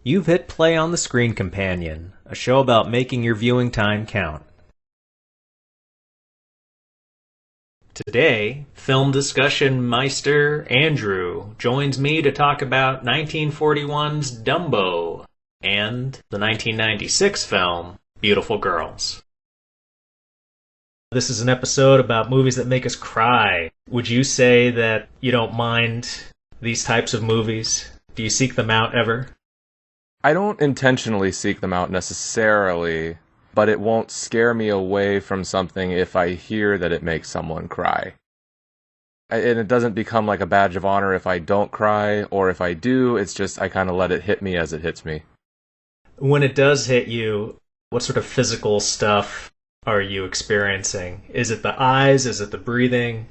You've hit play on The Screen Companion, a show about making your viewing time count. Today, film discussion meister Andrew joins me to talk about 1941's Dumbo and the 1996 film Beautiful Girls. This is an episode about movies that make us cry. Would you say that you don't mind these types of movies? Do you seek them out ever? I don't intentionally seek them out necessarily, but it won't scare me away from something if I hear that it makes someone cry. And it doesn't become like a badge of honor if I don't cry, or if I do, it's just I kind of let it hit me as it hits me. When it does hit you, what sort of physical stuff are you experiencing? Is it the eyes? Is it the breathing?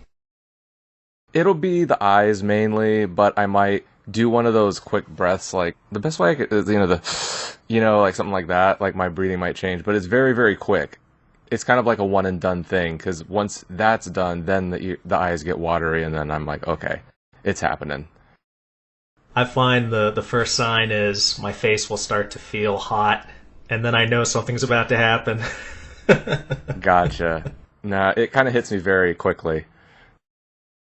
It'll be the eyes mainly, but I might do one of those quick breaths, like the best way I could is, like something like that, like my breathing might change, but it's very, very quick. It's kind of like a one and done thing, because once that's done, then the eyes get watery, and then I'm like, okay, it's happening. I find the first sign is my face will start to feel hot, and then I know something's about to happen. Gotcha. Nah, it kind of hits me very quickly.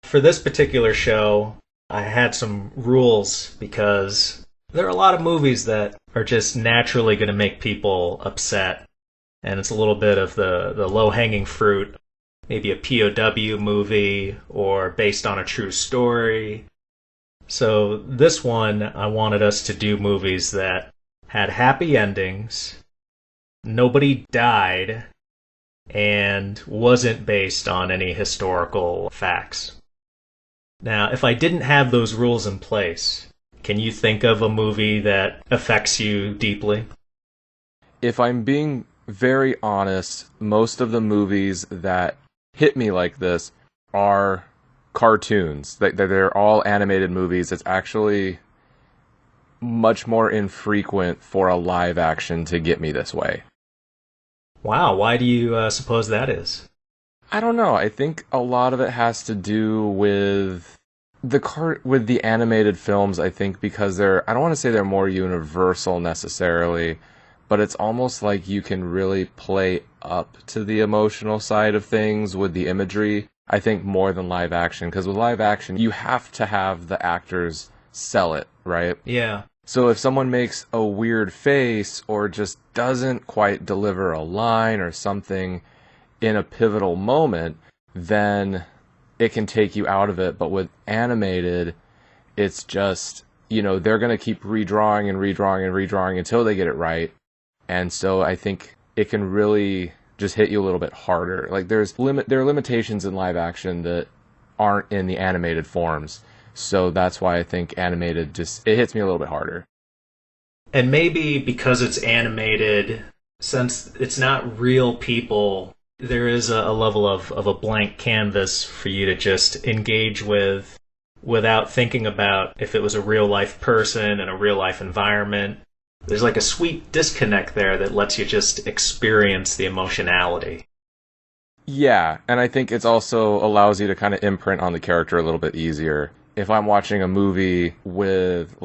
For this particular show, I had some rules because there are a lot of movies that are just naturally going to make people upset. And it's a little bit of the low-hanging fruit. Maybe a POW movie or based on a true story. So this one, I wanted us to do movies that had happy endings, nobody died, and wasn't based on any historical facts. Now, if I didn't have those rules in place, can you think of a movie that affects you deeply? If I'm being very honest, most of the movies that hit me like this are cartoons. They're all animated movies. It's actually much more infrequent for a live action to get me this way. Wow, why do you suppose that is? I don't know. I think a lot of it has to do with with the animated films. I think because I don't want to say they're more universal necessarily, but it's almost like you can really play up to the emotional side of things with the imagery. I think more than live action, because with live action you have to have the actors sell it, right? Yeah. So if someone makes a weird face or just doesn't quite deliver a line or something in a pivotal moment, then it can take you out of it. But with animated, it's just, they're going to keep redrawing and redrawing and redrawing until they get it right. And so I think it can really just hit you a little bit harder. Like there are limitations in live action that aren't in the animated forms. So that's why I think animated it hits me a little bit harder. And maybe because it's animated, since it's not real people, there is a level of a blank canvas for you to just engage with without thinking about if it was a real life person in a real life environment. There's like a sweet disconnect there that lets you just experience the emotionality. Yeah, and I think it also allows you to kind of imprint on the character a little bit easier. If I'm watching a movie with,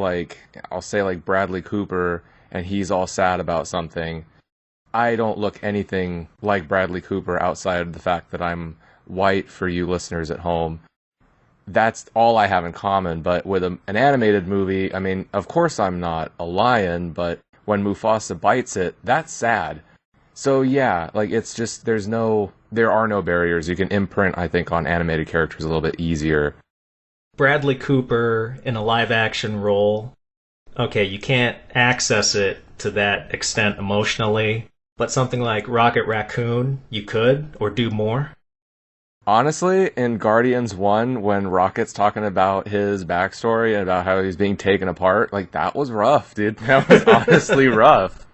I'll say Bradley Cooper, and he's all sad about something, I don't look anything like Bradley Cooper outside of the fact that I'm white for you listeners at home. That's all I have in common. But with an animated movie, I mean, of course I'm not a lion, but when Mufasa bites it, that's sad. So yeah, it's just, there are no barriers. You can imprint, I think, on animated characters a little bit easier. Bradley Cooper in a live action role, okay, you can't access it to that extent emotionally, but something like Rocket Raccoon, you could, or do more. Honestly, in Guardians 1, when Rocket's talking about his backstory and about how he's being taken apart, that was rough, dude. That was honestly rough.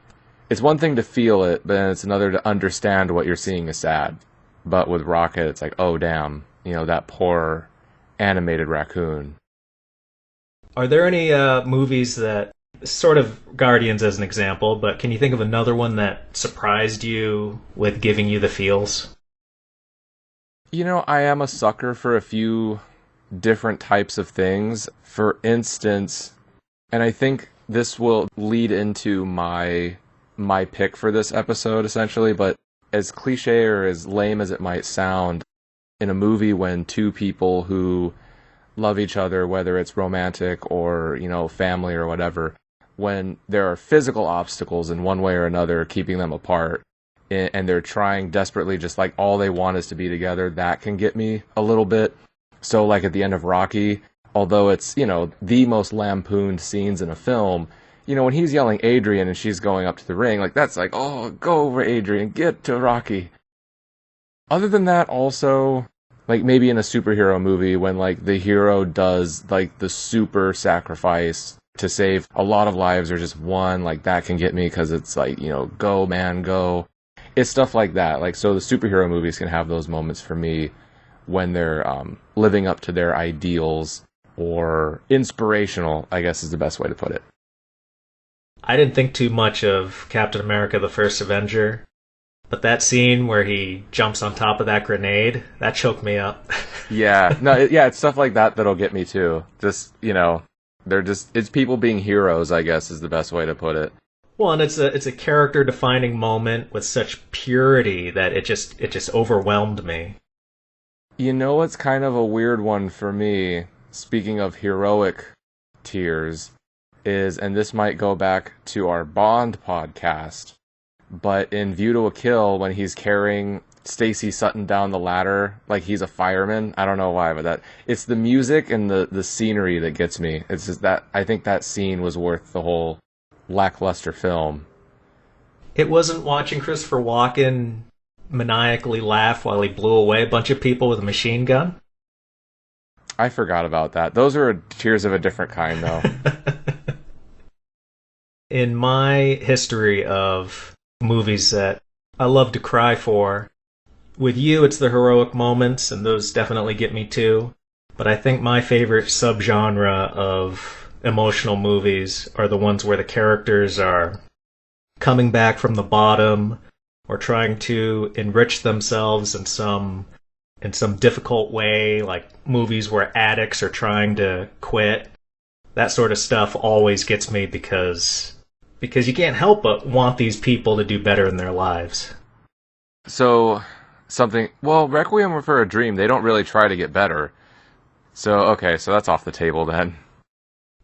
It's one thing to feel it, but then it's another to understand what you're seeing is sad. But with Rocket, it's like, oh, damn, that poor animated raccoon. Are there any movies that, sort of Guardians as an example, but can you think of another one that surprised you with giving you the feels? I am a sucker for a few different types of things. For instance, and I think this will lead into my pick for this episode, essentially, but as cliche or as lame as it might sound, in a movie when two people who love each other, whether it's romantic or, family or whatever, when there are physical obstacles in one way or another keeping them apart, and they're trying desperately, just like all they want is to be together, that can get me a little bit. So like at the end of Rocky, although it's, the most lampooned scenes in a film, when he's yelling Adrian and she's going up to the ring, like that's like, oh, go over Adrian, get to Rocky. Other than that, also, like maybe in a superhero movie when like the hero does like the super sacrifice to save a lot of lives or just one, like that can get me because it's like, go man, go. It's stuff like that. Like, so the superhero movies can have those moments for me when they're living up to their ideals or inspirational, I guess is the best way to put it. I didn't think too much of Captain America the First Avenger, but that scene where he jumps on top of that grenade, that choked me up. Yeah, no, it's stuff like that that'll get me too. Just, it's people being heroes, I guess is the best way to put it. Well, and it's a character-defining moment with such purity that it just overwhelmed me. It's kind of a weird one for me, speaking of heroic tears, and this might go back to our Bond podcast, but in View to a Kill, when he's carrying Stacey Sutton down the ladder like he's a fireman, I don't know why, but it's the music and the scenery that gets me. It's just that I think that scene was worth the whole lackluster film. It wasn't watching Christopher Walken maniacally laugh while he blew away a bunch of people with a machine gun? I forgot about that. Those are tears of a different kind, though. In my history of movies that I love to cry for, with you it's the heroic moments, and those definitely get me too. But I think my favorite subgenre of emotional movies are the ones where the characters are coming back from the bottom or trying to enrich themselves in some difficult way, like movies where addicts are trying to quit. That sort of stuff always gets me because you can't help but want these people to do better in their lives. So, Requiem for a Dream, they don't really try to get better. So, okay, so that's off the table then.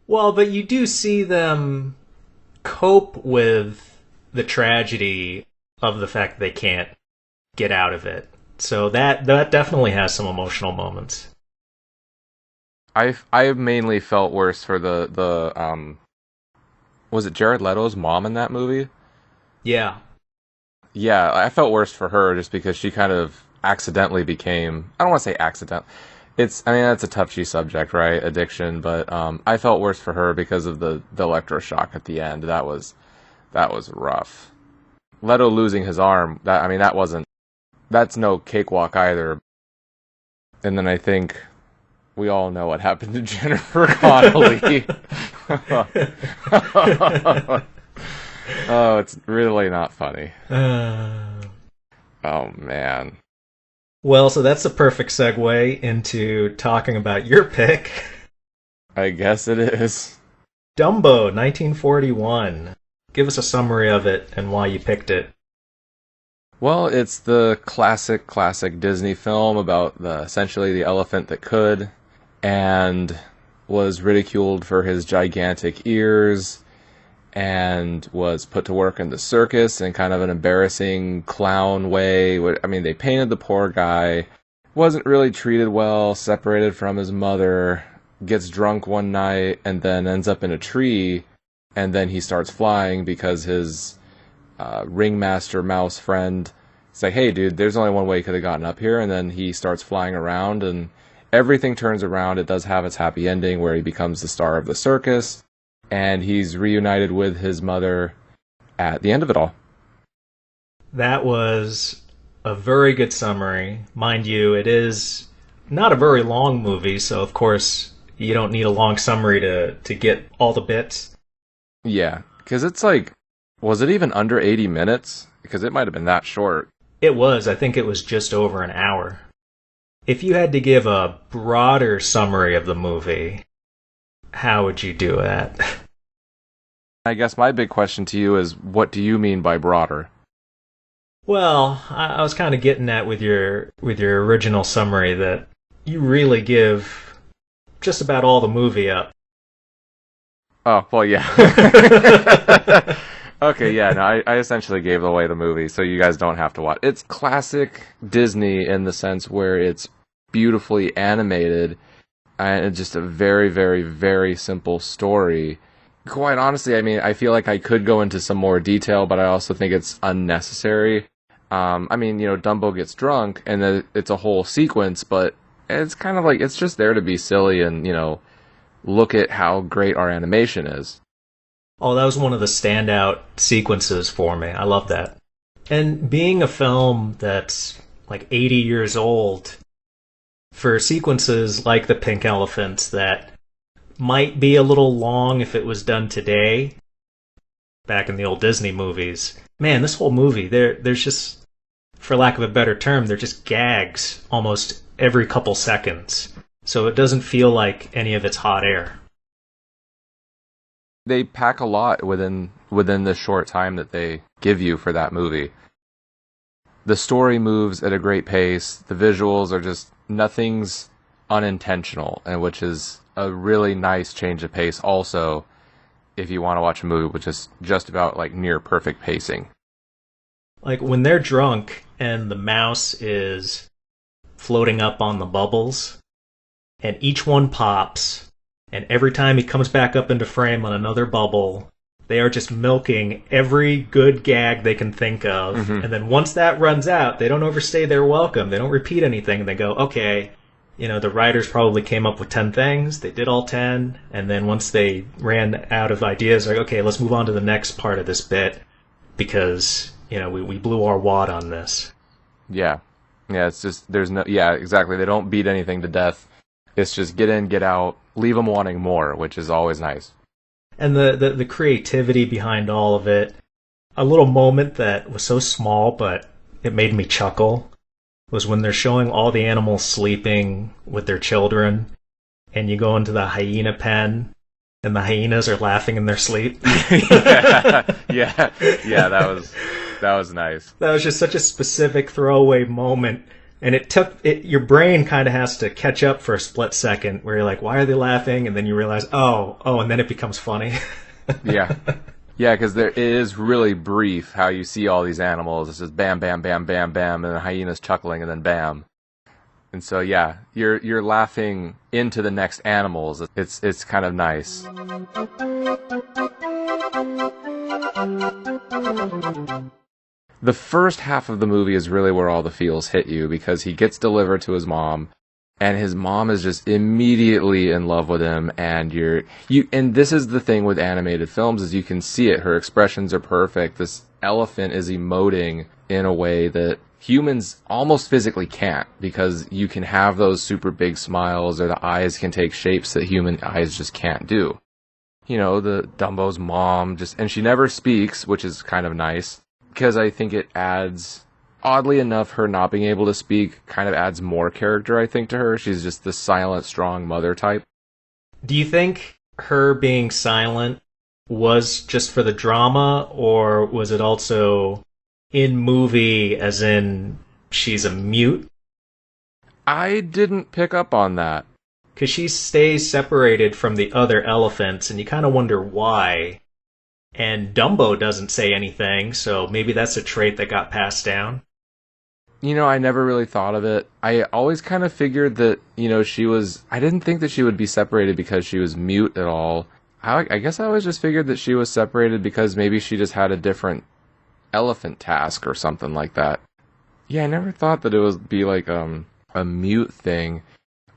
Well, but you do see them cope with the tragedy of the fact that they can't get out of it. So that definitely has some emotional moments. I mainly felt worse for the was it Jared Leto's mom in that movie? Yeah. Yeah, I felt worse for her just because she kind of accidentally became, I don't want to say accident. That's a touchy subject, right? Addiction, but I felt worse for her because of the electroshock at the end. That was rough. Leto losing his arm, that's no cakewalk either. And then I think we all know what happened to Jennifer Connelly. Oh, it's really not funny. Oh, man. Well, so that's a perfect segue into talking about your pick. I guess it is. Dumbo, 1941. Give us a summary of it and why you picked it. Well, it's the classic Disney film about essentially the elephant that could, and was ridiculed for his gigantic ears, and was put to work in the circus in kind of an embarrassing clown way. They painted the poor guy, wasn't really treated well, separated from his mother, gets drunk one night, and then ends up in a tree, and then he starts flying because his ringmaster mouse friend is like, hey dude, there's only one way he could have gotten up here, and then he starts flying around, and everything turns around. It does have its happy ending where he becomes the star of the circus, and he's reunited with his mother at the end of it all. That was a very good summary. Mind you, it is not a very long movie, so of course you don't need a long summary to get all the bits. Yeah, because it's like, was it even under 80 minutes? Because it might have been that short. It was. I think it was just over an hour. If you had to give a broader summary of the movie, how would you do that? I guess my big question to you is, what do you mean by broader? Well, I was kind of getting at with your original summary that you really give just about all the movie up. Oh, well, yeah. Okay, yeah, no, I essentially gave away the movie, so you guys don't have to watch. It's classic Disney in the sense where it's beautifully animated and it's just a very, very, very simple story. Quite honestly, I mean, I feel like I could go into some more detail, but I also think it's unnecessary. I mean, Dumbo gets drunk, and then it's a whole sequence, but it's kind of like, it's just there to be silly and, look at how great our animation is. Oh, that was one of the standout sequences for me. I love that. And being a film that's like 80 years old, for sequences like the Pink Elephant that might be a little long if it was done today, back in the old Disney movies, man, this whole movie, there's just, for lack of a better term, they're just gags almost every couple seconds. So it doesn't feel like any of it's hot air. They pack a lot within the short time that they give you for that movie. The story moves at a great pace. The visuals are just, nothing's unintentional, and which is a really nice change of pace also if you want to watch a movie which is just about like near perfect pacing. Like when they're drunk and the mouse is floating up on the bubbles and each one pops, and every time he comes back up into frame on another bubble, they are just milking every good gag they can think of. Mm-hmm. And then once that runs out, they don't overstay their welcome. They don't repeat anything. They go, okay, the writers probably came up with 10 things. They did all 10. And then once they ran out of ideas, like, okay, let's move on to the next part of this bit because, we blew our wad on this. Yeah. Yeah, it's just, yeah, exactly. They don't beat anything to death. It's just get in, get out, leave them wanting more, which is always nice. And the creativity behind all of it, a little moment that was so small but it made me chuckle, was when they're showing all the animals sleeping with their children, and you go into the hyena pen, and the hyenas are laughing in their sleep. yeah, that was nice. That was just such a specific throwaway moment. And your brain kind of has to catch up for a split second where you're like, why are they laughing? And then you realize, oh, and then it becomes funny. Yeah. Yeah, because it is really brief how you see all these animals. It's just bam, bam, bam, bam, bam, and the hyena's chuckling, and then bam. And so, yeah, you're laughing into the next animals. It's kind of nice. The first half of the movie is really where all the feels hit you because he gets delivered to his mom, and his mom is just immediately in love with him. And and this is the thing with animated films is you can see it. Her expressions are perfect. This elephant is emoting in a way that humans almost physically can't because you can have those super big smiles or the eyes can take shapes that human eyes just can't do. The Dumbo's mom and she never speaks, which is kind of nice. Because I think it adds, oddly enough, her not being able to speak kind of adds more character, I think, to her. She's just the silent, strong mother type. Do you think her being silent was just for the drama, or was it also in movie, as in she's a mute? I didn't pick up on that. Because she stays separated from the other elephants, and you kind of wonder why. And Dumbo doesn't say anything, so maybe that's a trait that got passed down. I never really thought of it. I always kind of figured that, I didn't think that she would be separated because she was mute at all. I guess I always just figured that she was separated because maybe she just had a different elephant task or something like that. Yeah, I never thought that it would be like a mute thing.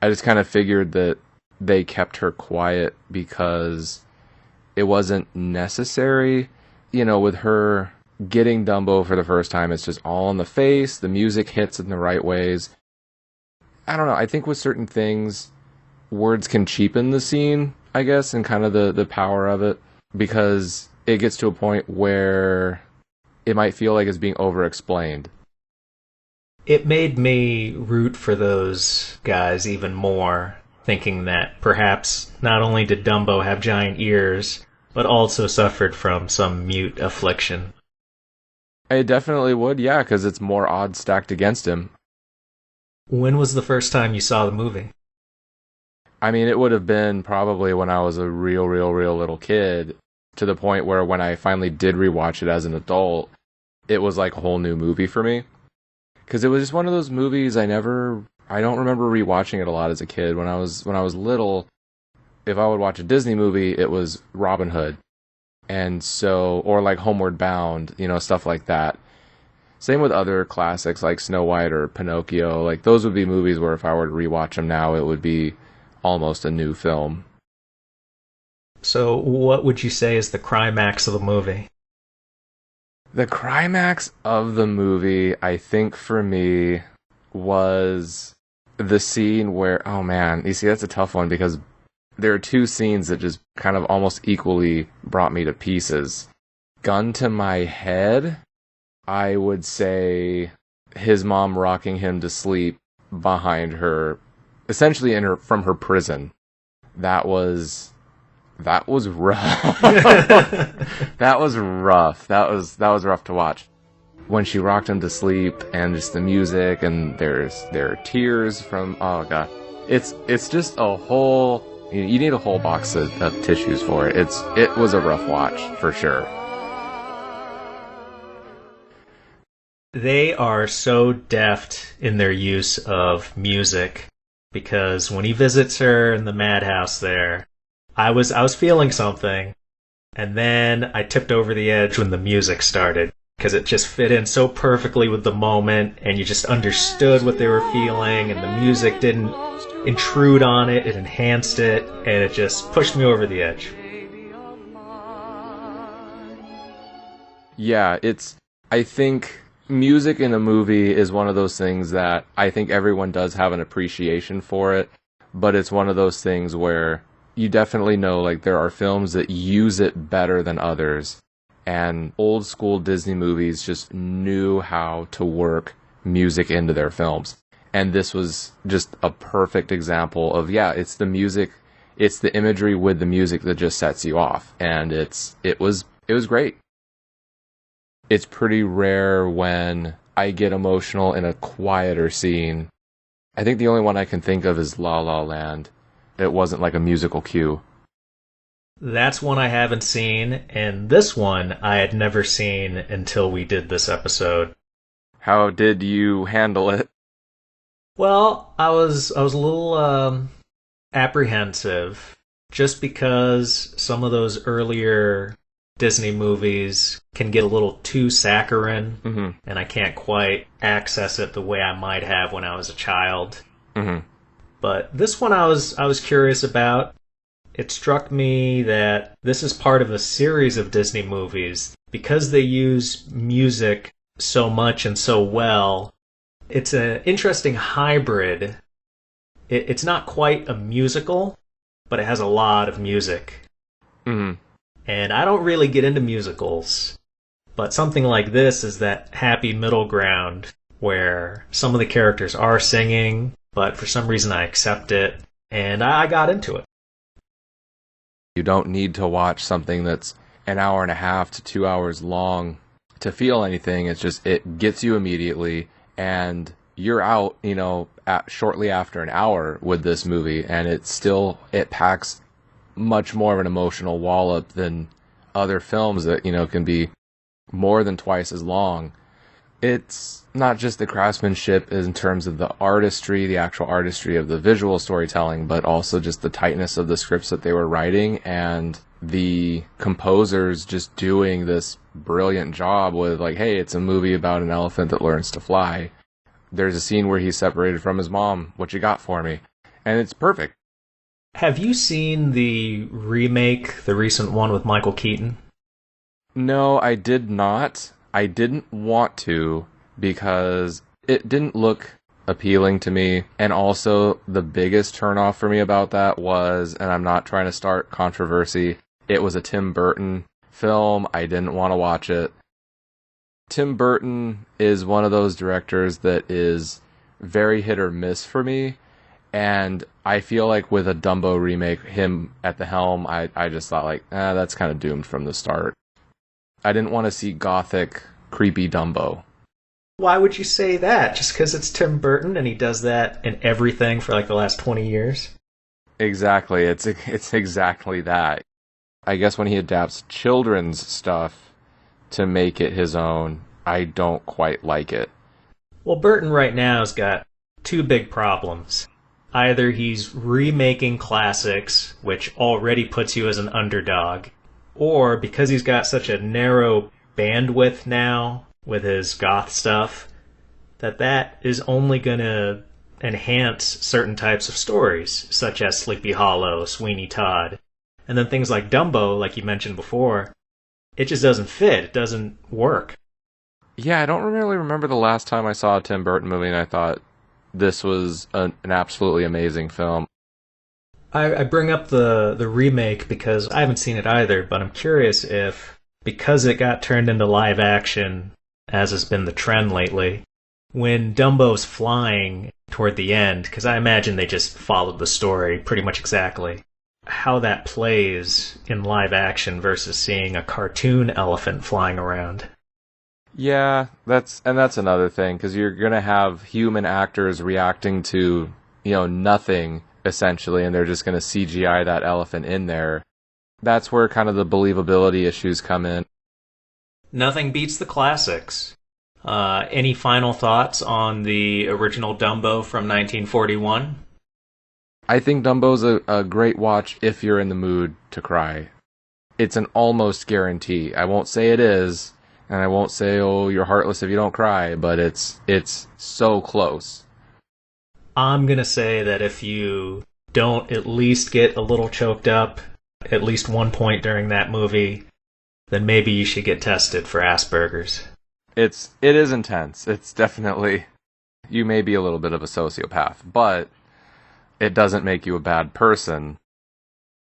I just kind of figured that they kept her quiet because it wasn't necessary. With her getting Dumbo for the first time, it's just all in the face. The music hits in the right ways. I don't know. I think with certain things, words can cheapen the scene, I guess, and kind of the power of it, because it gets to a point where it might feel like it's being over-explained. It made me root for those guys even more, thinking that perhaps not only did Dumbo have giant ears, but also suffered from some mute affliction. I definitely would, yeah, because it's more odds stacked against him. When was the first time you saw the movie? I mean, it would have been probably when I was a real little kid, to the point where when I finally did rewatch it as an adult, it was like a whole new movie for me. Because it was just one of those movies I don't remember rewatching it a lot as a kid. When I was little, if I would watch a Disney movie, it was Robin Hood. And so, or like Homeward Bound, stuff like that. Same with other classics like Snow White or Pinocchio. Like, those would be movies where if I were to rewatch them now, it would be almost a new film. So, what would you say is the climax of the movie? The climax of the movie, I think for me, was the scene where, oh man, you see, that's a tough one because there are two scenes that just kind of almost equally brought me to pieces. Gun to my head, I would say his mom rocking him to sleep behind her, essentially from her prison. That was rough. That was rough. That was rough to watch. When she rocked him to sleep, and just the music, and there are tears from, oh god, it's just a whole. You need a whole box of tissues for it. It was a rough watch for sure. They are so deft in their use of music, because when he visits her in the madhouse there, I was feeling something, and then I tipped over the edge when the music started, because it just fit in so perfectly with the moment, and you just understood what they were feeling, and the music didn't intrude on it, it enhanced it, and it just pushed me over the edge. Yeah, I think music in a movie is one of those things that I think everyone does have an appreciation for it, but it's one of those things where you definitely know, like, there are films that use it better than others, and old school Disney movies just knew how to work music into their films. And this was just a perfect example of, yeah, it's the music, it's the imagery with the music that just sets you off. And it was great. It's pretty rare when I get emotional in a quieter scene. I think the only one I can think of is La La Land. It wasn't like a musical cue. That's one I haven't seen, and this one I had never seen until we did this episode. How did you handle it? Well, I was a little apprehensive, just because some of those earlier Disney movies can get a little too saccharine, and I can't quite access it the way I might have when I was a child. But this one I was curious about. It struck me that this is part of a series of Disney movies. Because they use music so much and so well, it's an interesting hybrid. It's not quite a musical, but it has a lot of music. And I don't really get into musicals, but something like this is that happy middle ground where some of the characters are singing, but for some reason I accept it, and I got into it. You don't need to watch something that's an hour and a half to 2 hours long to feel anything. It's just, it gets you immediately, and you're out, shortly after an hour with this movie, and it packs much more of an emotional wallop than other films that, can be more than twice as long. It's not just the craftsmanship in terms of the artistry, the actual artistry of the visual storytelling, but also just the tightness of the scripts that they were writing, and the composers just doing this brilliant job with, like, hey, it's a movie about an elephant that learns to fly. There's a scene where he's separated from his mom. What you got for me? And it's perfect. Have you seen the remake, the recent one with Michael Keaton? No, I did not. I didn't want to because it didn't look appealing to me. And also, the biggest turnoff for me about that was, and I'm not trying to start controversy, it was a Tim Burton film. I didn't want to watch it. Tim Burton is one of those directors that is very hit or miss for me. And I feel like with a Dumbo remake, him at the helm, I just thought like, that's kind of doomed from the start. I didn't want to see gothic, creepy Dumbo. Why would you say that? Just because it's Tim Burton and he does that in everything for like the last 20 years? Exactly. It's exactly that. I guess when he adapts children's stuff to make it his own, I don't quite like it. Well, Burton right now has got two big problems. Either he's remaking classics, which already puts you as an underdog, or because he's got such a narrow bandwidth now with his goth stuff, that is only going to enhance certain types of stories, such as Sleepy Hollow, Sweeney Todd, and then things like Dumbo, like you mentioned before, it just doesn't fit. It doesn't work. Yeah, I don't really remember the last time I saw a Tim Burton movie and I thought this was an absolutely amazing film. I bring up the remake because I haven't seen it either, but I'm curious if, because it got turned into live action, as has been the trend lately, when Dumbo's flying toward the end, because I imagine they just followed the story pretty much exactly, how that plays in live action versus seeing a cartoon elephant flying around. Yeah, that's another thing, because you're going to have human actors reacting to, nothing, essentially, and they're just going to CGI that elephant in there. That's where kind of the believability issues come in. Nothing beats the classics. Any final thoughts on the original Dumbo from 1941? I think Dumbo's a great watch if you're in the mood to cry. It's an almost guarantee. I won't say it is, and I won't say, oh, you're heartless if you don't cry, but it's so close. I'm going to say that if you don't at least get a little choked up at least one point during that movie, then maybe you should get tested for Asperger's. It is intense. It's definitely, you may be a little bit of a sociopath, but it doesn't make you a bad person.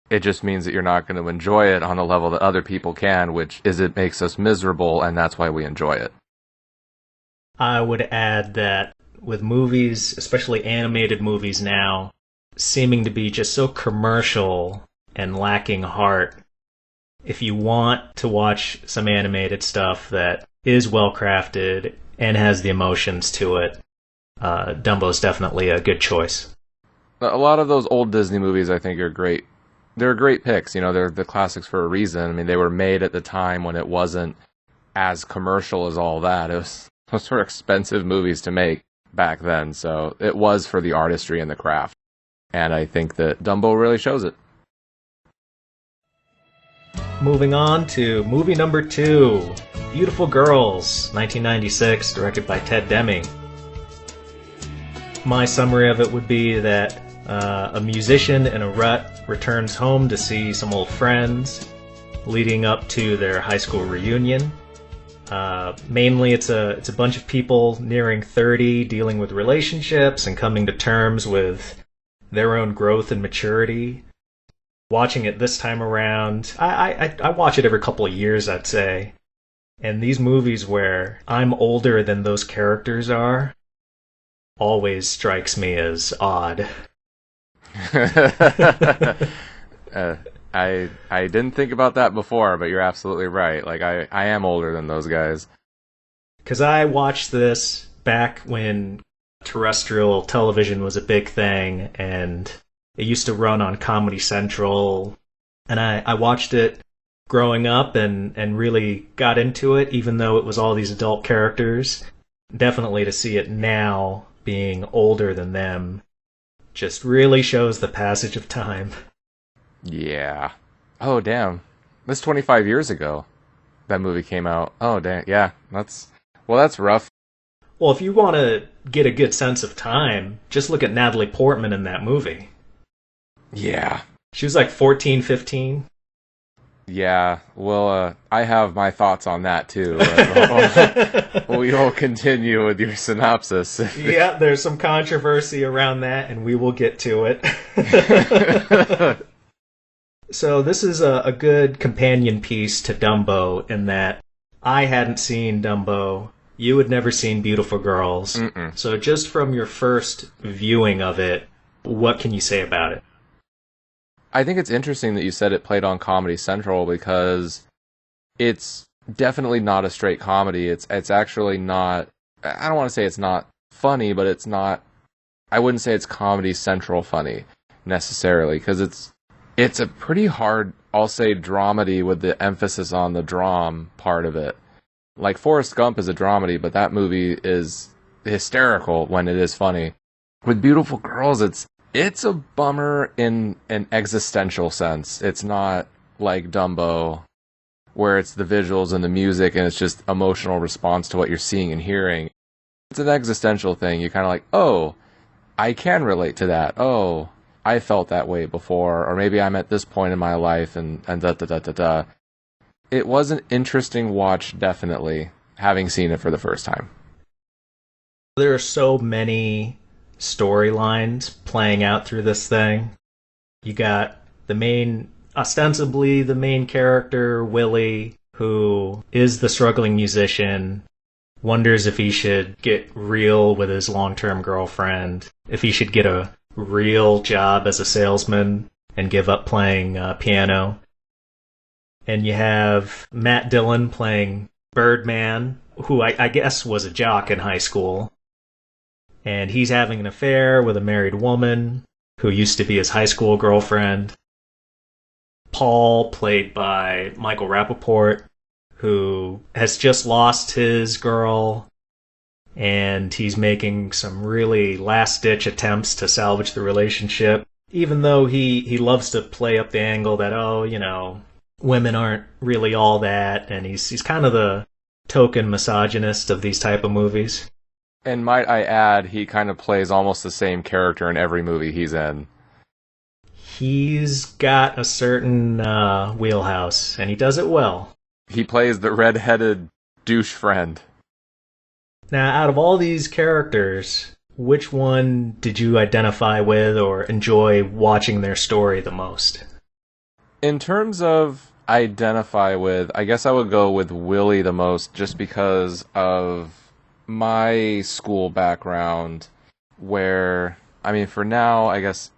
It just means that you're not going to enjoy it on a level that other people can, which is it makes us miserable, and that's why we enjoy it. I would add that with movies, especially animated movies now, seeming to be just so commercial and lacking heart, if you want to watch some animated stuff that is well crafted and has the emotions to it, Dumbo's definitely a good choice. A lot of those old Disney movies, I think, are great. They're great picks. They're the classics for a reason. I mean, they were made at the time when it wasn't as commercial as all that. Those were expensive movies to make back then, so it was for the artistry and the craft. And I think that Dumbo really shows it. Moving on to movie number 2, Beautiful Girls, 1996, directed by Ted Demme. My summary of it would be that a musician in a rut returns home to see some old friends leading up to their high school reunion. Mainly it's a bunch of people nearing 30 dealing with relationships and coming to terms with their own growth and maturity. Watching it this time around, I watch it every couple of years, I'd say. And these movies where I'm older than those characters are always strikes me as odd. I didn't think about that before, but you're absolutely right. Like, I am older than those guys. Because I watched this back when terrestrial television was a big thing, and it used to run on Comedy Central, and I watched it growing up and really got into it, even though it was all these adult characters. Definitely to see it now, being older than them, just really shows the passage of time. Yeah. Oh, damn. That's 25 years ago that movie came out. Oh, damn. Yeah. That's rough. Well, if you want to get a good sense of time, just look at Natalie Portman in that movie. Yeah. She was like 14, 15. Yeah. Well, I have my thoughts on that, too. We will continue with your synopsis. Yeah, there's some controversy around that, and we will get to it. So this is a good companion piece to Dumbo in that I hadn't seen Dumbo, you had never seen Beautiful Girls. Mm-mm. So just from your first viewing of it, What can you say about it? I think it's interesting that you said it played on Comedy Central because it's definitely not a straight comedy. It's actually not. I don't want to say it's not funny, but it's not. I wouldn't say it's Comedy Central funny necessarily because it's a pretty hard, I'll say, dramedy with the emphasis on the dram part of it. Like Forrest Gump is a dramedy, but that movie is hysterical when it is funny. With Beautiful Girls, it's a bummer in an existential sense. It's not like Dumbo, where it's the visuals and the music and it's just emotional response to what you're seeing and hearing. It's an existential thing. You're kind of like, oh, I can relate to that. Oh, I felt that way before, or maybe I'm at this point in my life, and da da da da da. It was an interesting watch, definitely, having seen it for the first time. There are so many storylines playing out through this thing. You got ostensibly the main character, Willie, who is the struggling musician, wonders if he should get real with his long-term girlfriend, if he should get a real job as a salesman and give up playing piano. And you have Matt Dillon playing Birdman, who I guess was a jock in high school. And he's having an affair with a married woman who used to be his high school girlfriend. Paul, played by Michael Rappaport, who has just lost his girl, and he's making some really last-ditch attempts to salvage the relationship, even though he loves to play up the angle that, oh, you know, women aren't really all that, and he's kind of the token misogynist of these type of movies. And might I add, he kind of plays almost the same character in every movie he's in. He's got a certain wheelhouse, and he does it well. He plays the red-headed douche friend. Now, out of all these characters, which one did you identify with or enjoy watching their story the most? In terms of identify with, I guess I would go with Willie the most just because of my school background where, I mean, for now, I guess,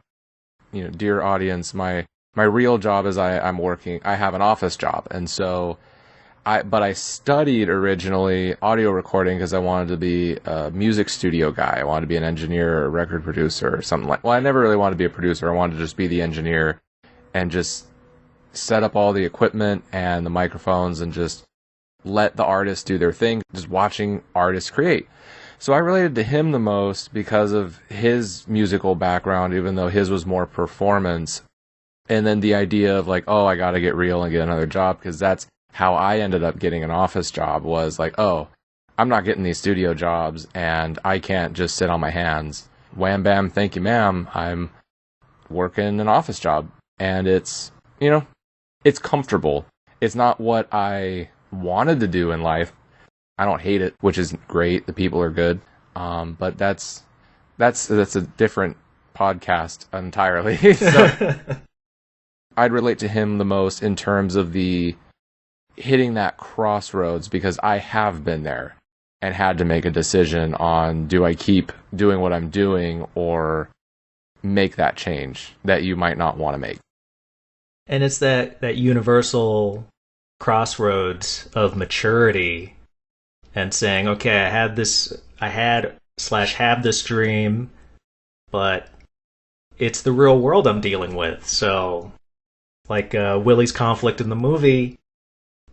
you know, dear audience, my real job is I'm working, I have an office job. And so but I studied originally audio recording because I wanted to be a music studio guy. I wanted to be an engineer or a record producer or something like. Well, I never really wanted to be a producer. I wanted to just be the engineer and just set up all the equipment and the microphones and just let the artists do their thing, just watching artists create. So I related to him the most because of his musical background, even though his was more performance. And then the idea of like, oh, I got to get real and get another job, because that's how I ended up getting an office job, was like, oh, I'm not getting these studio jobs and I can't just sit on my hands. Wham bam, thank you ma'am, I'm working an office job. And it's, you know, it's comfortable. It's not what I wanted to do in life. I don't hate it, which is great. The people are good. But that's a different podcast entirely. So I'd relate to him the most in terms of the hitting that crossroads, because I have been there and had to make a decision on, do I keep doing what I'm doing or make that change that you might not want to make? And it's that universal crossroads of maturity and saying, okay, I have this dream, but it's the real world I'm dealing with. So, like Willie's conflict in the movie,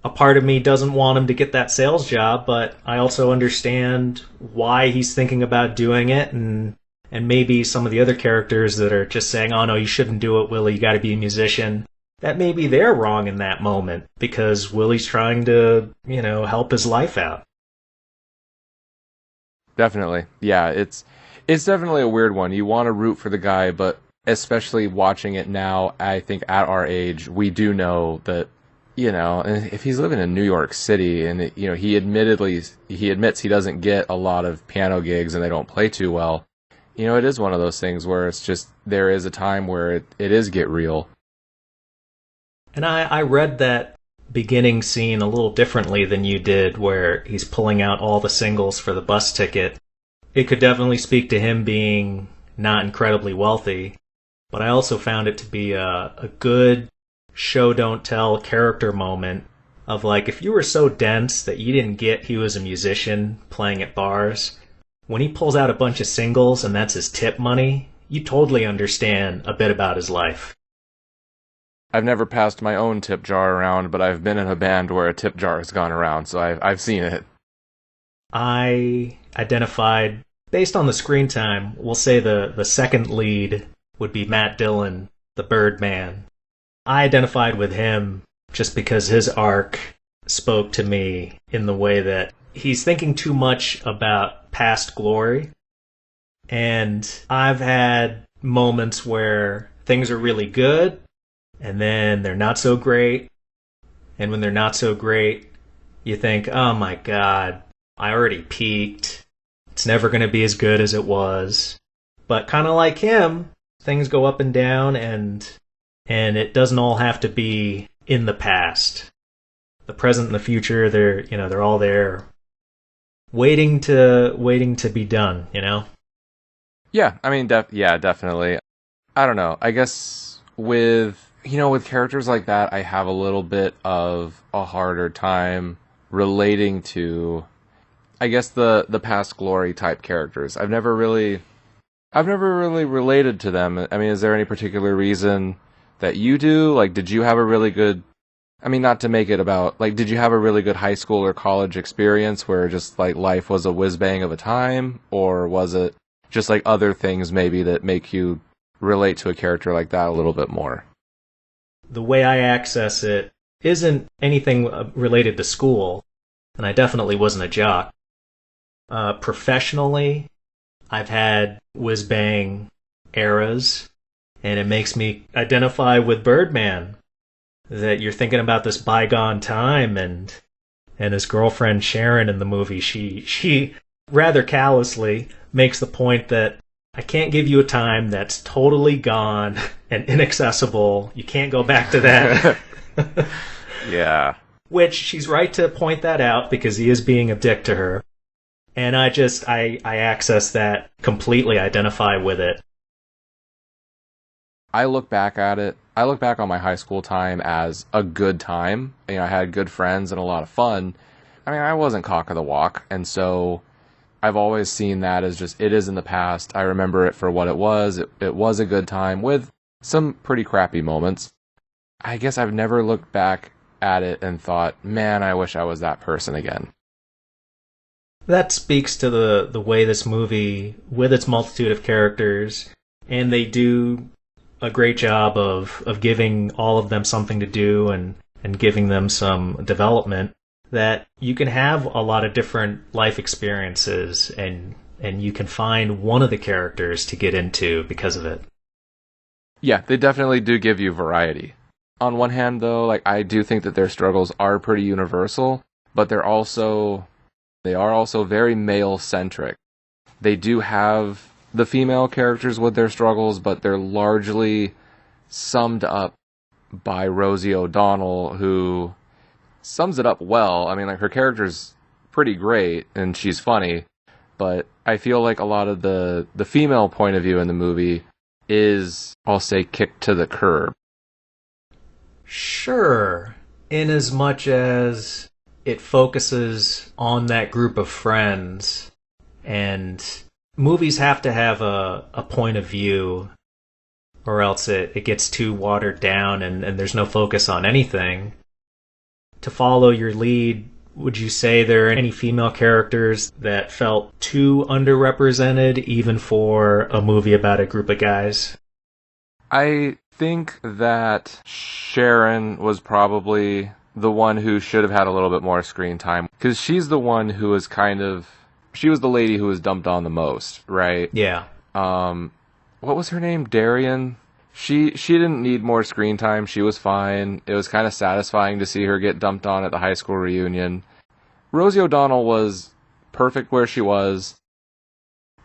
a part of me doesn't want him to get that sales job, but I also understand why he's thinking about doing it, and maybe some of the other characters that are just saying, oh no, you shouldn't do it, Willie, you gotta be a musician, that maybe they're wrong in that moment, because Willie's trying to, you know, help his life out. Definitely. Yeah, it's definitely a weird one. You want to root for the guy, but especially watching it now, I think at our age, we do know that, you know, if he's living in New York City and, you know, he admits he doesn't get a lot of piano gigs and they don't play too well, you know, it is one of those things where it's just, there is a time where it is get real. And I read that beginning scene a little differently than you did, where he's pulling out all the singles for the bus ticket. It could definitely speak to him being not incredibly wealthy, but I also found it to be a good show don't tell character moment of like, if you were so dense that you didn't get he was a musician playing at bars, when he pulls out a bunch of singles and that's his tip money, you totally understand a bit about his life. I've never passed my own tip jar around, but I've been in a band where a tip jar has gone around, so I've seen it. I identified, based on the screen time, we'll say the second lead would be Matt Dillon, the Birdman. I identified with him just because his arc spoke to me in the way that he's thinking too much about past glory. And I've had moments where things are really good, and then they're not so great. And when they're not so great, you think, oh my god, I already peaked. It's never going to be as good as it was. But kind of like him, things go up and down, and it doesn't all have to be in the past. The present and the future, they're all there, waiting to be done. Yeah, I mean, definitely. I don't know. I guess with characters like that, I have a little bit of a harder time relating to, I guess, the past glory type characters. I've never really related to them. I mean, is there any particular reason that you do? Like, did you have a really good, I mean, not to make it about, like, did you have a really good high school or college experience where just, like, life was a whiz-bang of a time? Or was it just, like, other things maybe that make you relate to a character like that a little bit more? The way I access it isn't anything related to school, and I definitely wasn't a jock. Professionally, I've had whiz-bang eras, and it makes me identify with Birdman. That you're thinking about this bygone time, and his girlfriend Sharon in the movie, she rather callously makes the point that I can't give you a time that's totally gone and inaccessible. You can't go back to that. Yeah. Which she's right to point that out because he is being a dick to her. And I access that completely, identify with it. I look back on my high school time as a good time. I had good friends and a lot of fun. I mean, I wasn't cock of the walk, and so I've always seen that as just, it is in the past. I remember it for what it was. It was a good time with some pretty crappy moments. I guess I've never looked back at it and thought, man, I wish I was that person again. That speaks to the way this movie, with its multitude of characters, and they do a great job of giving all of them something to do and giving them some development, that you can have a lot of different life experiences and you can find one of the characters to get into because of it. Yeah, they definitely do give you variety. On one hand, though, like, I do think that their struggles are pretty universal, but they are also very male-centric. They do have the female characters with their struggles, but they're largely summed up by Rosie O'Donnell, who sums it up well. I mean, like, her character's pretty great, and she's funny, but I feel like a lot of the female point of view in the movie is, I'll say, kicked to the curb. Sure, in as much as it focuses on that group of friends, and movies have to have a point of view, or else it gets too watered down and there's no focus on anything. To follow your lead, would you say there are any female characters that felt too underrepresented, even for a movie about a group of guys? I think that Sharon was probably the one who should have had a little bit more screen time, because she's the one who was she was the lady who was dumped on the most, right? Yeah. What was her name? Darian? She didn't need more screen time. She was fine. It was kind of satisfying to see her get dumped on at the high school reunion. Rosie O'Donnell was perfect where she was.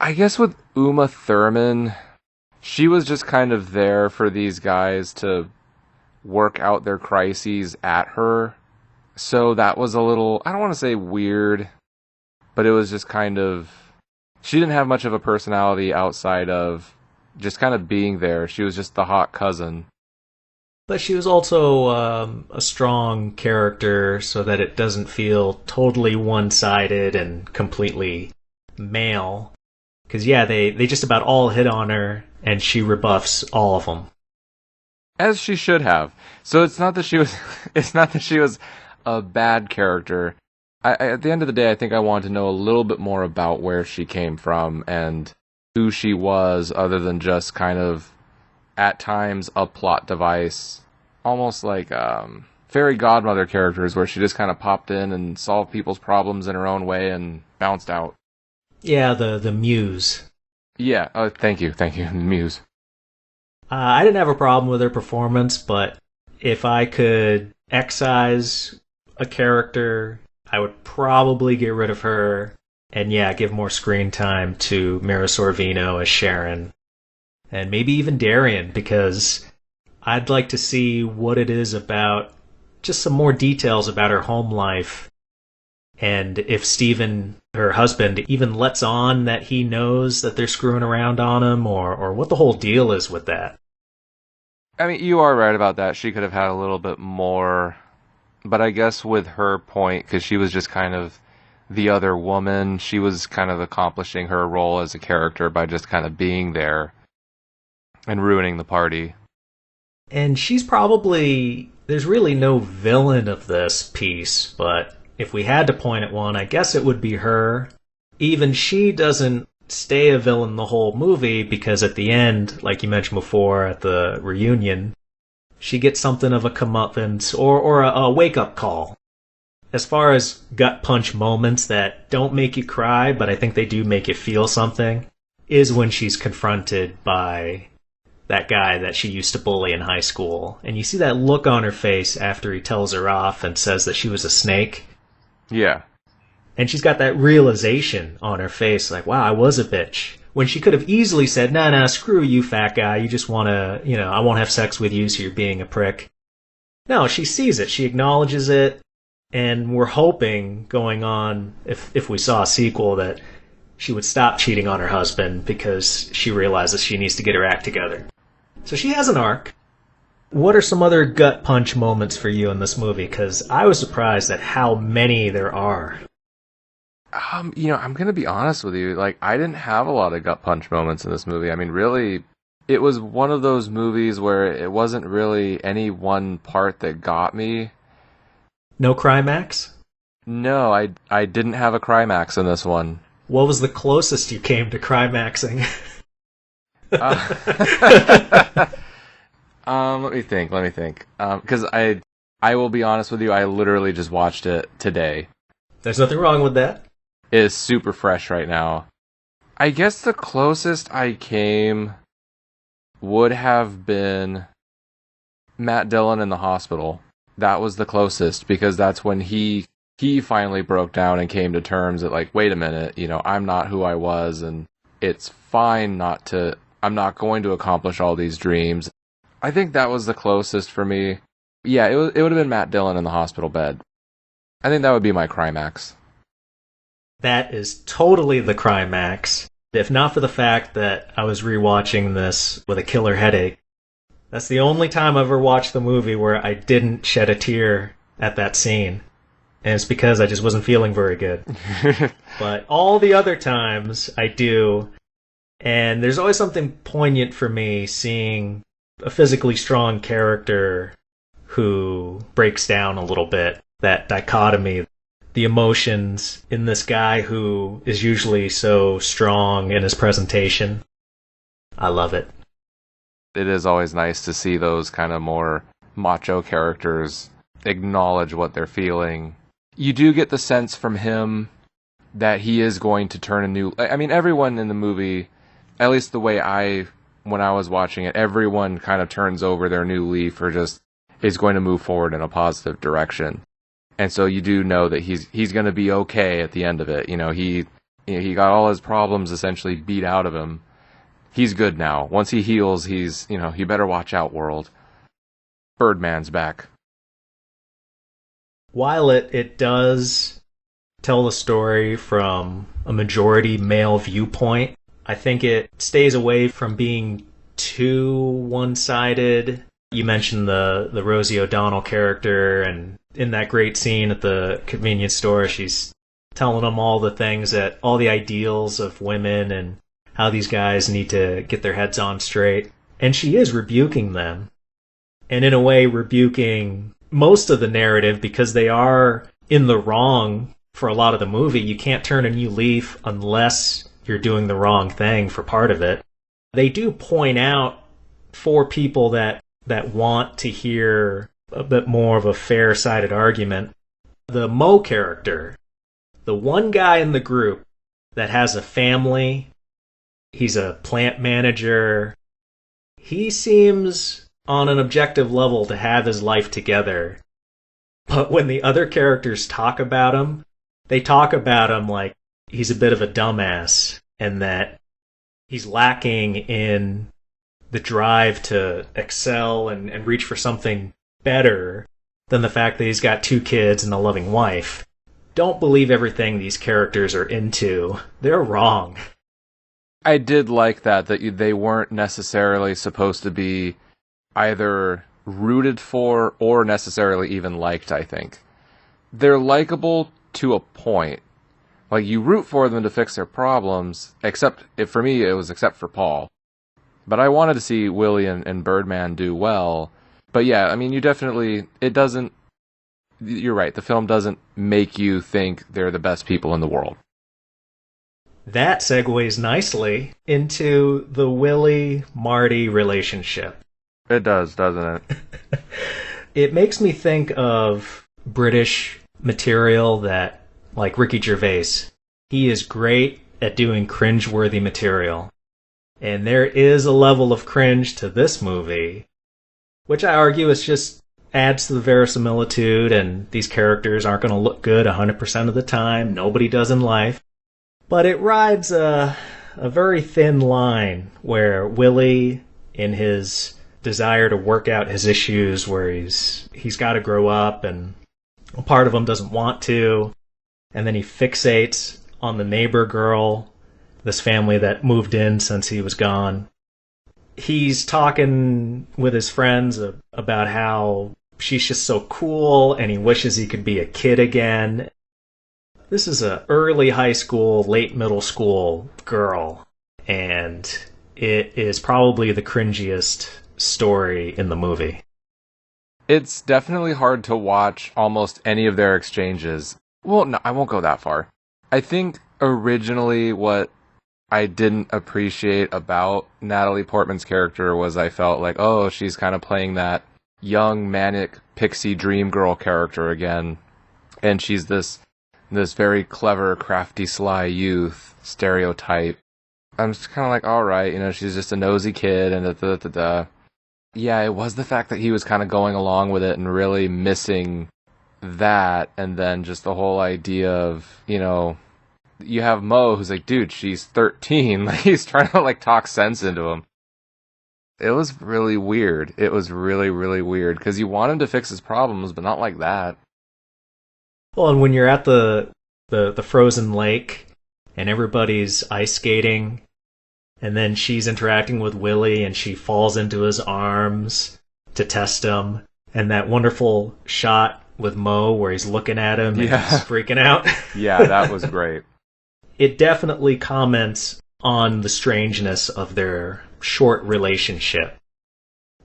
I guess with Uma Thurman, she was just kind of there for these guys to work out their crises at her. So that was a little, I don't want to say weird, but it was just kind of, she didn't have much of a personality outside of just kind of being there. She was just the hot cousin. But she was also a strong character so that it doesn't feel totally one-sided and completely male. Because, yeah, they just about all hit on her, and she rebuffs all of them. As she should have. So it's not that she was it's not that she was a bad character. At the end of the day, I think I wanted to know a little bit more about where she came from and who she was, other than just kind of, at times, a plot device. Almost like fairy godmother characters, where she just kind of popped in and solved people's problems in her own way and bounced out. Yeah, the muse. Yeah, thank you, Muse. I didn't have a problem with her performance, but if I could excise a character, I would probably get rid of her and, yeah, give more screen time to Mira Sorvino as Sharon. And maybe even Darian, because I'd like to see what it is about, just some more details about her home life. And if Steven, her husband, even lets on that he knows that they're screwing around on him, or what the whole deal is with that. I mean, you are right about that. She could have had a little bit more, but I guess with her point, because she was just kind of the other woman, she was kind of accomplishing her role as a character by just kind of being there and ruining the party. And she's probably, there's really no villain of this piece, but if we had to point at one, I guess it would be her. Even she doesn't stay a villain the whole movie, because at the end, like you mentioned before at the reunion, she gets something of a comeuppance or a wake-up call. As far as gut punch moments that don't make you cry, but I think they do make you feel something, is when she's confronted by that guy that she used to bully in high school. And you see that look on her face after he tells her off and says that she was a snake. Yeah. And she's got that realization on her face, like, wow, I was a bitch. When she could have easily said, nah, screw you, fat guy. You just want to, I won't have sex with you, so you're being a prick. No, she sees it. She acknowledges it. And we're hoping, going on, if we saw a sequel, that she would stop cheating on her husband because she realizes she needs to get her act together. So she has an arc. What are some other gut punch moments for you in this movie? Because I was surprised at how many there are. I'm going to be honest with you. Like, I didn't have a lot of gut punch moments in this movie. I mean, really, it was one of those movies where it wasn't really any one part that got me. No Crymax? No, I didn't have a Crymax in this one. What was the closest you came to Crymaxing? Let me think. Because I will be honest with you, I literally just watched it today. There's nothing wrong with that. It is super fresh right now. I guess the closest I came would have been Matt Dillon in the hospital. That was the closest, because that's when he finally broke down and came to terms that, like, wait a minute, I'm not who I was, and it's fine I'm not going to accomplish all these dreams. I think that was the closest for me. Yeah, it would have been Matt Dillon in the hospital bed. I think that would be my Crymax. That is totally the Crymax. If not for the fact that I was rewatching this with a killer headache. That's the only time I've ever watched the movie where I didn't shed a tear at that scene. And it's because I just wasn't feeling very good. But all the other times, I do. And there's always something poignant for me seeing a physically strong character who breaks down a little bit. That dichotomy, the emotions in this guy who is usually so strong in his presentation. I love it. It is always nice to see those kind of more macho characters acknowledge what they're feeling. You do get the sense from him that he is going to turn a new... I mean, everyone in the movie, at least the way when I was watching it, everyone kind of turns over their new leaf or just is going to move forward in a positive direction. And so you do know that he's going to be okay at the end of it. He got all his problems essentially beat out of him. He's good now. Once he heals, you better watch out, world. Birdman's back. While it does tell the story from a majority male viewpoint, I think it stays away from being too one-sided. You mentioned the Rosie O'Donnell character, and in that great scene at the convenience store, she's telling them all the things all the ideals of women and how these guys need to get their heads on straight. And she is rebuking them. And in a way, rebuking most of the narrative because they are in the wrong for a lot of the movie. You can't turn a new leaf unless you're doing the wrong thing for part of it. They do point out for people that want to hear a bit more of a fair-sided argument, the Mo character, the one guy in the group that has a family, he's a plant manager, he seems on an objective level to have his life together. But when the other characters talk about him, they talk about him like he's a bit of a dumbass and that he's lacking in the drive to excel and reach for something better than the fact that he's got 2 kids and a loving wife. Don't believe everything these characters are into. They're wrong. I did like that they weren't necessarily supposed to be either rooted for or necessarily even liked, I think. They're likable to a point. Like, you root for them to fix their problems, for me, it was except for Paul. But I wanted to see Willie and Birdman do well. But yeah, I mean, you're right, the film doesn't make you think they're the best people in the world. That segues nicely into the Willie-Marty relationship. It does, doesn't it? It makes me think of British material that, like Ricky Gervais, he is great at doing cringe-worthy material. And there is a level of cringe to this movie, which I argue is just adds to the verisimilitude, and these characters aren't going to look good 100% of the time. Nobody does in life. But it rides a very thin line where Willie, in his desire to work out his issues, where he's got to grow up, and a part of him doesn't want to, and then he fixates on the neighbor girl, this family that moved in since he was gone. He's talking with his friends about how she's just so cool, and he wishes he could be a kid again. This is a early high school, late middle school girl, and it is probably the cringiest story in the movie. It's definitely hard to watch almost any of their exchanges. Well, no, I won't go that far. I think originally what I didn't appreciate about Natalie Portman's character was I felt like, oh, she's kind of playing that young, manic, pixie dream girl character again. And she's this very clever, crafty, sly youth stereotype. I'm just kind of like, all right, she's just a nosy kid and da-da-da-da. Yeah, it was the fact that he was kind of going along with it and really missing that, and then just the whole idea of, you have Mo who's like, dude, she's 13. Like, he's trying to talk sense into him. It was really weird. It was really, really weird because you want him to fix his problems, but not like that. Well, and when you're at the frozen lake and everybody's ice skating, and then she's interacting with Willie and she falls into his arms to test him, and that wonderful shot with Mo where he's looking at him and he's freaking out. Yeah, that was great. It definitely comments on the strangeness of their short relationship.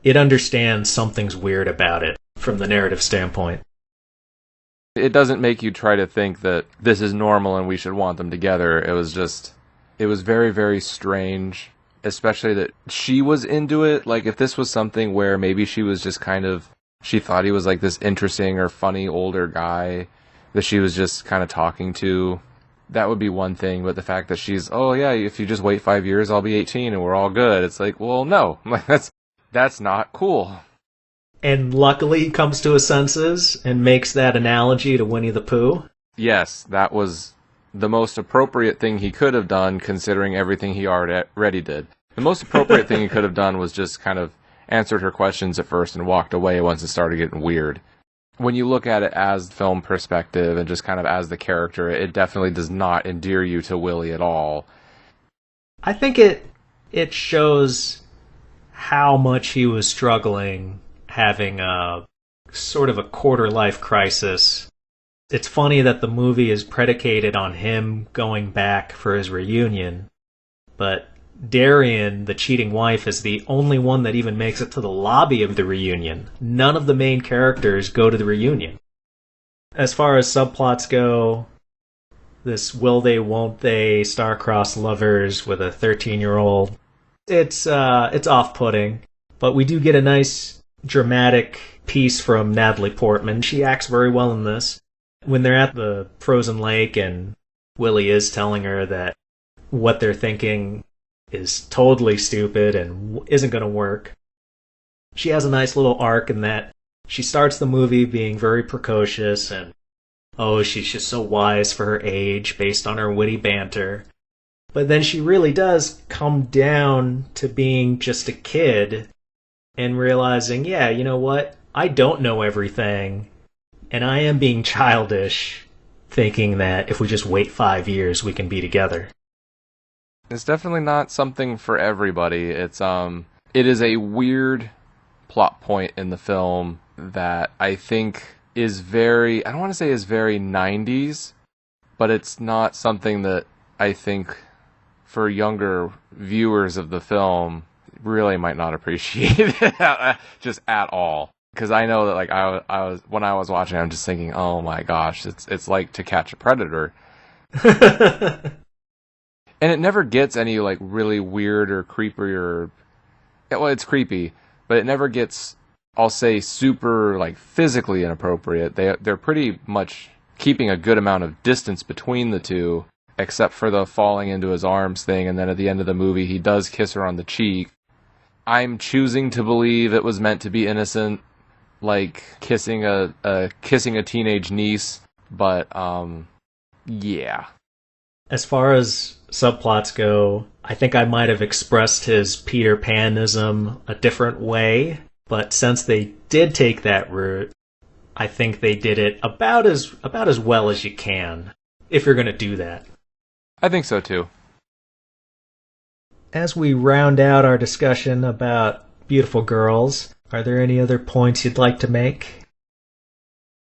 It understands something's weird about it from the narrative standpoint. It doesn't make you try to think that this is normal and we should want them together. It was very, very strange, especially that she was into it. Like, if this was something where maybe she was just she thought he was like this interesting or funny older guy that she was just kind of talking to, that would be one thing. But the fact that she's, oh yeah, if you just wait 5 years, I'll be 18 and we're all good. It's like, well, no, that's not cool. And luckily he comes to his senses and makes that analogy to Winnie the Pooh. Yes, that was the most appropriate thing he could have done, considering everything he already did. The most appropriate thing he could have done was just kind of answered her questions at first and walked away once it started getting weird. When you look at it as film perspective and just kind of as the character, it definitely does not endear you to Willie at all. I think it shows how much he was struggling, having a sort of a quarter life crisis. It's funny that the movie is predicated on him going back for his reunion, but Darian, the cheating wife, is the only one that even makes it to the lobby of the reunion. None of the main characters go to the reunion. As far as subplots go, this will they, won't they, star-crossed lovers with a 13-year-old, it's off-putting. But we do get a nice dramatic piece from Natalie Portman. She acts very well in this. When they're at the frozen lake and Willie is telling her that what they're thinking is totally stupid and isn't going to work, she has a nice little arc in that she starts the movie being very precocious and, oh, she's just so wise for her age based on her witty banter. But then she really does come down to being just a kid and realizing, yeah, you know what? I don't know everything, and I am being childish, thinking that if we just wait 5 years, we can be together. It's definitely not something for everybody. It is a weird plot point in the film that I think is very, I don't want to say is very 90s, but it's not something that I think for younger viewers of the film really might not appreciate just at all. Because I know that, like, I was when I was watching, I'm just thinking, oh my gosh, it's like To Catch a Predator. And it never gets any, like, really weird or creepy or, well, it's creepy, but it never gets, I'll say, super, like, physically inappropriate. They're pretty much keeping a good amount of distance between the two, except for the falling into his arms thing, and then at the end of the movie, he does kiss her on the cheek. I'm choosing to believe it was meant to be innocent, like kissing a teenage niece, but yeah. As far as subplots go, I think I might have expressed his Peter Panism a different way, but since they did take that route, I think they did it about as well as you can, if you're going to do that. I think so too. As we round out our discussion about Beautiful Girls, are there any other points you'd like to make?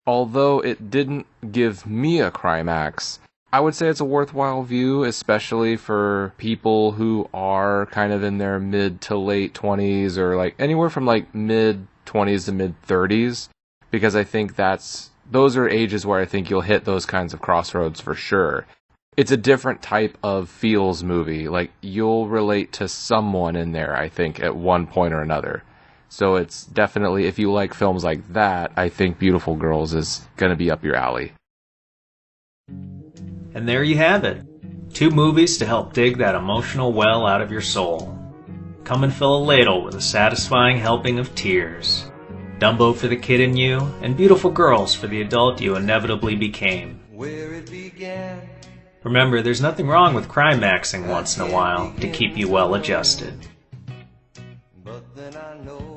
Although it didn't give me a Crymax, I would say it's a worthwhile view, especially for people who are kind of in their mid to late 20s or like anywhere from like mid 20s to mid 30s, because I think those are ages where I think you'll hit those kinds of crossroads for sure. It's a different type of feels movie. Like, you'll relate to someone in there, I think, at one point or another. So it's definitely, if you like films like that, I think Beautiful Girls is going to be up your alley. And there you have it. 2 movies to help dig that emotional well out of your soul. Come and fill a ladle with a satisfying helping of tears. Dumbo for the kid in you, and Beautiful Girls for the adult you inevitably became. Where it began. Remember, there's nothing wrong with Crymaxing once in a while to keep you well adjusted. But then I know